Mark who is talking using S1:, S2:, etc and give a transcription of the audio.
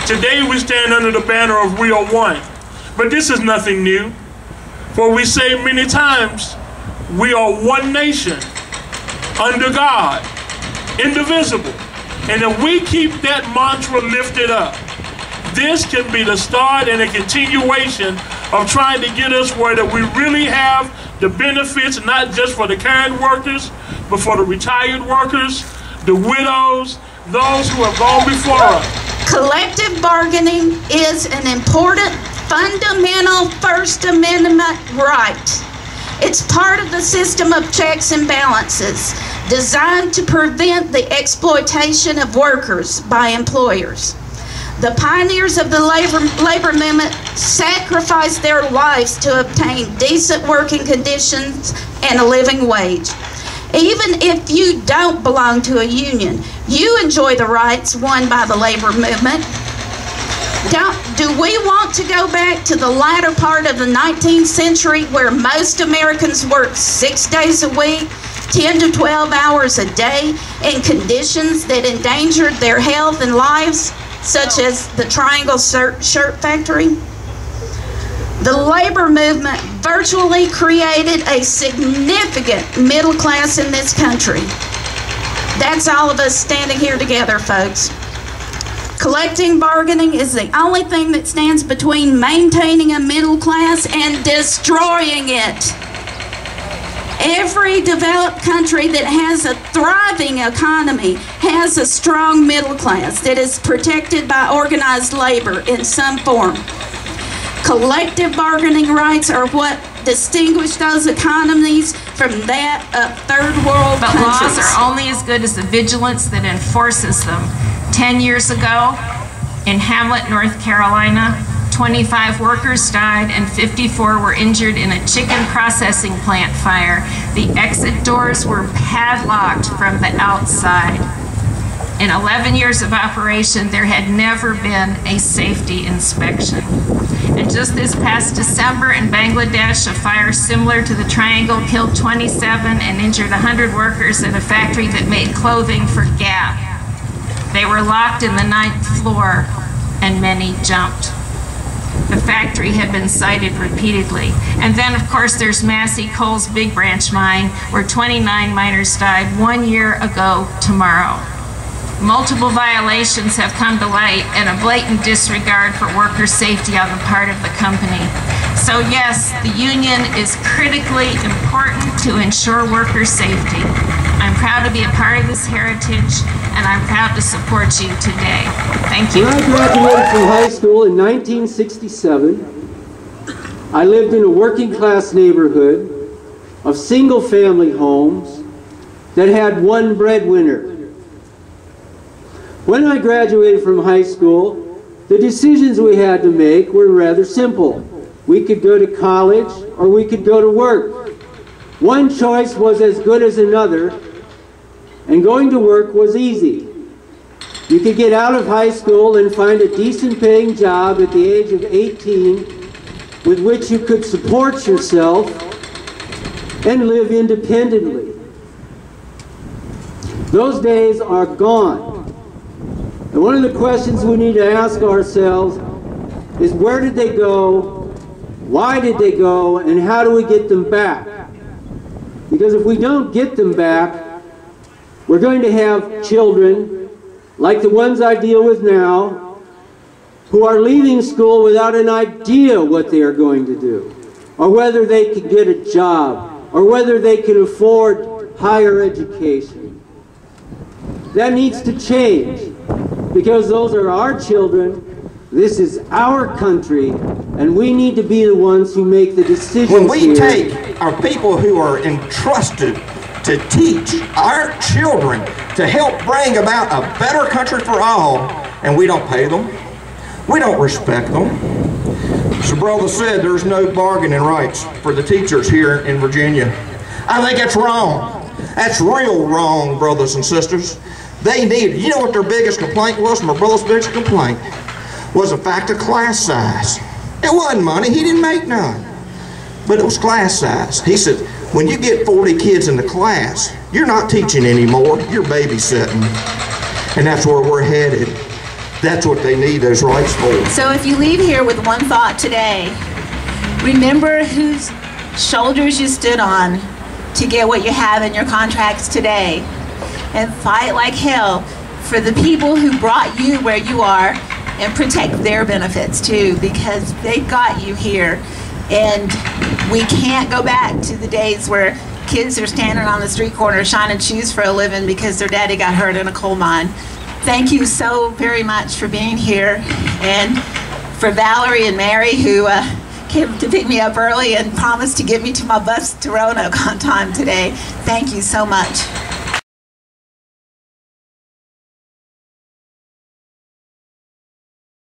S1: Today we stand under the banner of We Are One. But this is nothing new. For we say many times, we are one nation, under God, indivisible. And if we keep that mantra lifted up, this can be the start and a continuation of trying to get us where that we really have the benefits, not just for the current workers, but for the retired workers, the widows, those who have gone before us.
S2: Collective bargaining is an important, fundamental First Amendment right. It's part of the system of checks and balances designed to prevent the exploitation of workers by employers. The pioneers of the labor movement sacrificed their lives to obtain decent working conditions and a living wage. Even if you don't belong to a union, you enjoy the rights won by the labor movement. Do we want to go back to the latter part of the 19th century where most Americans worked 6 days a week, 10 to 12 hours a day, in conditions that endangered their health and lives, such as the Triangle Shirt Factory? The labor movement virtually created a significant middle class in this country. That's all of us standing here together, folks. Collective bargaining is the only thing that stands between maintaining a middle class and destroying it. Every developed country that has a thriving economy has a strong middle class that is protected by organized labor in some form. Collective bargaining rights are what distinguish those economies from that of third world countries.
S3: But laws are only as good as the vigilance that enforces them. 10 years ago, in Hamlet, North Carolina, 25 workers died and 54 were injured in a chicken processing plant fire. The exit doors were padlocked from the outside. In 11 years of operation, there had never been a safety inspection. And just this past December in Bangladesh, a fire similar to the Triangle killed 27 and injured 100 workers at a factory that made clothing for Gap. They were locked in the 9th floor, and many jumped. The factory had been cited repeatedly. And then, of course, there's Massey Coal's Big Branch mine, where 29 miners died 1 year ago tomorrow. Multiple violations have come to light and a blatant disregard for worker safety on the part of the company. So yes, the union is critically important to ensure worker safety. I'm proud to be a part of this heritage, and I'm proud to support you today. Thank you.
S4: When I graduated from high school in 1967, I lived in a working class neighborhood of single family homes that had one breadwinner. When I graduated from high school, the decisions we had to make were rather simple. We could go to college or we could go to work. One choice was as good as another, and going to work was easy. You could get out of high school and find a decent paying job at the age of 18 with which you could support yourself and live independently. Those days are gone. And one of the questions we need to ask ourselves is, where did they go, why did they go, and how do we get them back? Because if we don't get them back, we're going to have children, like the ones I deal with now, who are leaving school without an idea what they are going to do, or whether they can get a job, or whether they can afford higher education. That needs to change, because those are our children, this is our country, and we need to be the ones who make the decisions
S5: When we
S4: here.
S5: take our people who are entrusted to teach our children to help bring about a better country for all, and we don't pay them, we don't respect them. So brother said there's no bargaining rights for the teachers here in Virginia. I think that's wrong. That's real wrong, brothers and sisters. They need, you know what their biggest complaint was? My brother's biggest complaint was the fact of class size. It wasn't money, he didn't make none. But it was class size. He said, when you get 40 kids in the class, you're not teaching anymore, you're babysitting. And that's where we're headed. That's what they need those rights for.
S6: So if you leave here with one thought today, remember whose shoulders you stood on to get what you have in your contracts today, and fight like hell for the people who brought you where you are, and protect their benefits too, because they got you here. And we can't go back to the days where kids are standing on the street corner shining shoes for a living because their daddy got hurt in a coal mine. Thank you so very much for being here, and for Valerie and Mary, who came to pick me up early and promised to get me to my bus to Roanoke on time today. Thank you so much.